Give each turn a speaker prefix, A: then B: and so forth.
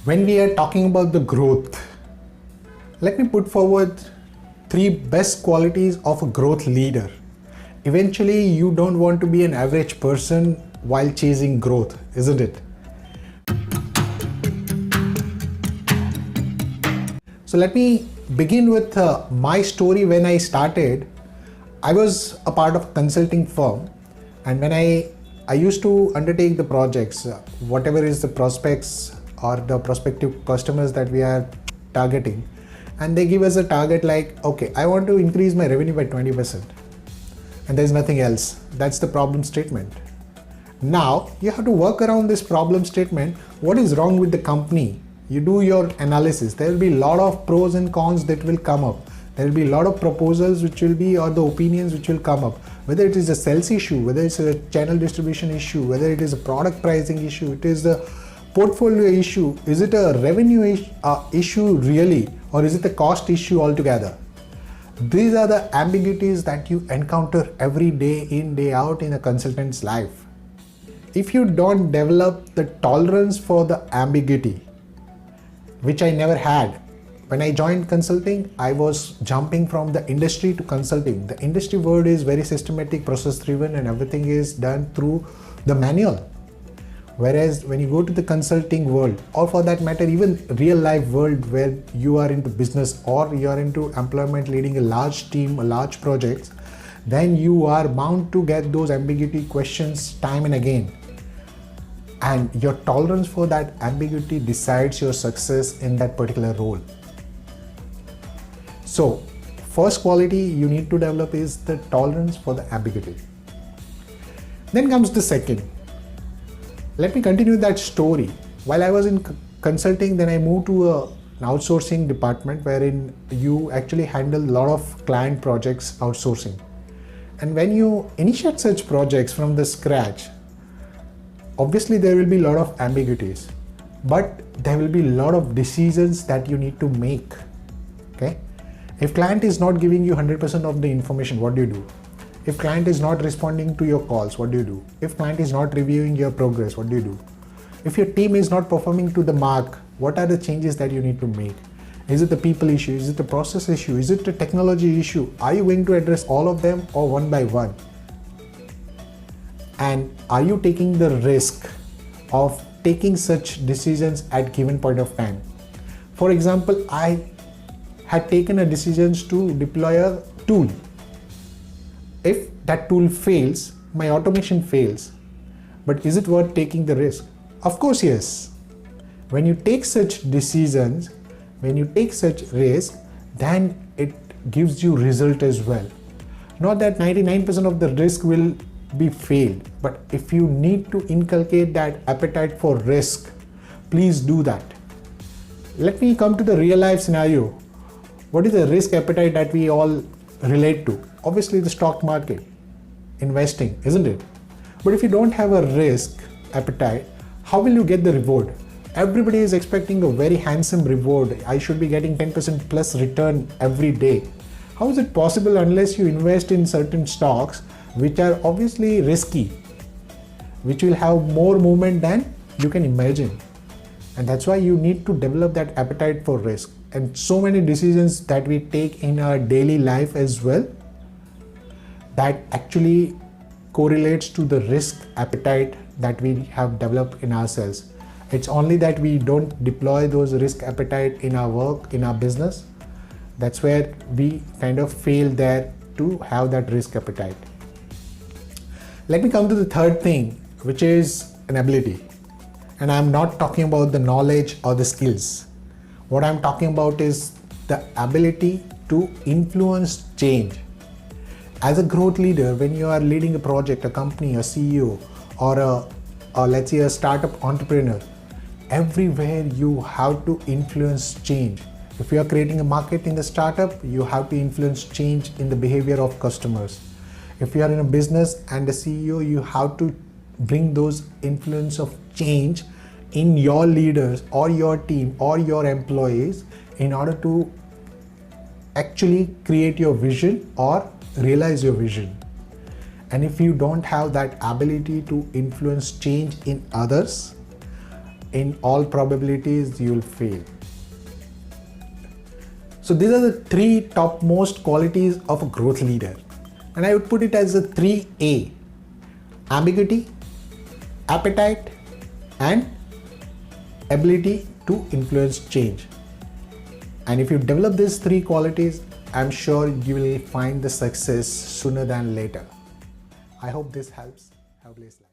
A: When we are talking about the growth, let me put forward 3 best qualities of a growth leader. Eventually, you don't want to be an average person while chasing growth, isn't it? So let me begin with my story. When I started, I was a part of a consulting firm, and when I used to undertake the projects, whatever is the prospects or the prospective customers that we are targeting, and they give us a target like, okay, I want to increase my revenue by 20%, and there's nothing else. That's the problem statement. Now you have to work around this problem statement. What is wrong with the company? You do your analysis. There will be a lot of pros and cons that will come up. There will be a lot of proposals which will be, or the opinions which will come up. Whether it is a sales issue, whether it's a channel distribution issue, whether it is a product pricing issue, it is a portfolio issue, is it a revenue issue really, or is it a cost issue altogether? These are the ambiguities that you encounter every day in, day out in a consultant's life. If you don't develop the tolerance for the ambiguity, which I never had. When I joined consulting, I was jumping from the industry to consulting. The industry world is very systematic, process driven, and everything is done through the manual. Whereas when you go to the consulting world, or for that matter, even real life world where you are into business or you are into employment, leading a large team, a large projects, then you are bound to get those ambiguity questions time and again. And your tolerance for that ambiguity decides your success in that particular role. So, first quality you need to develop is the tolerance for the ambiguity. Then comes the second. Let me continue that story. While I was in consulting, then I moved to an outsourcing department wherein you actually handle a lot of client projects outsourcing. And when you initiate such projects from the scratch, obviously there will be a lot of ambiguities, but there will be a lot of decisions that you need to make. Okay? If client is not giving you 100% of the information, what do you do? If client is not responding to your calls, what do you do? If client is not reviewing your progress, what do you do? If your team is not performing to the mark, what are the changes that you need to make? Is it the people issue? Is it the process issue? Is it the technology issue? Are you going to address all of them or one by one? And are you taking the risk of taking such decisions at given point of time? For example, I had taken a decision to deploy a tool. If that tool fails, my automation fails. But is it worth taking the risk? Of course, yes. When you take such decisions, when you take such risk, then it gives you result as well. Not that 99% of the risk will be failed, but if you need to inculcate that appetite for risk, please do that. Let me come to the real life scenario. What is the risk appetite that we all relate to? Obviously the stock market, investing, isn't it? But if you don't have a risk appetite, how will you get the reward? Everybody is expecting a very handsome reward. I should be getting 10% plus return every day. How is it possible unless you invest in certain stocks which are obviously risky, which will have more movement than you can imagine? And that's why you need to develop that appetite for risk. And so many decisions that we take in our daily life as well, that actually correlates to the risk appetite that we have developed in ourselves. It's only that we don't deploy those risk appetite in our work, in our business. That's where we kind of fail there to have that risk appetite. Let me come to the third thing, which is an ability. And I'm not talking about the knowledge or the skills. What I'm talking about is the ability to influence change. As a growth leader, when you are leading a project, a company, a CEO, or let's say a startup entrepreneur, everywhere you have to influence change. If you are creating a market in the startup, you have to influence change in the behavior of customers. If you are in a business and a CEO, you have to bring those influence of change in your leaders or your team or your employees in order to actually create your vision or realize your vision. And if you don't have that ability to influence change in others, in all probabilities you'll fail. So these are the three topmost qualities of a growth leader. And I would put it as the 3A: ambiguity, appetite, and ability to influence change. And if you develop these three qualities, I'm sure you will find the success sooner than later. I hope this helps. Have a blessed life.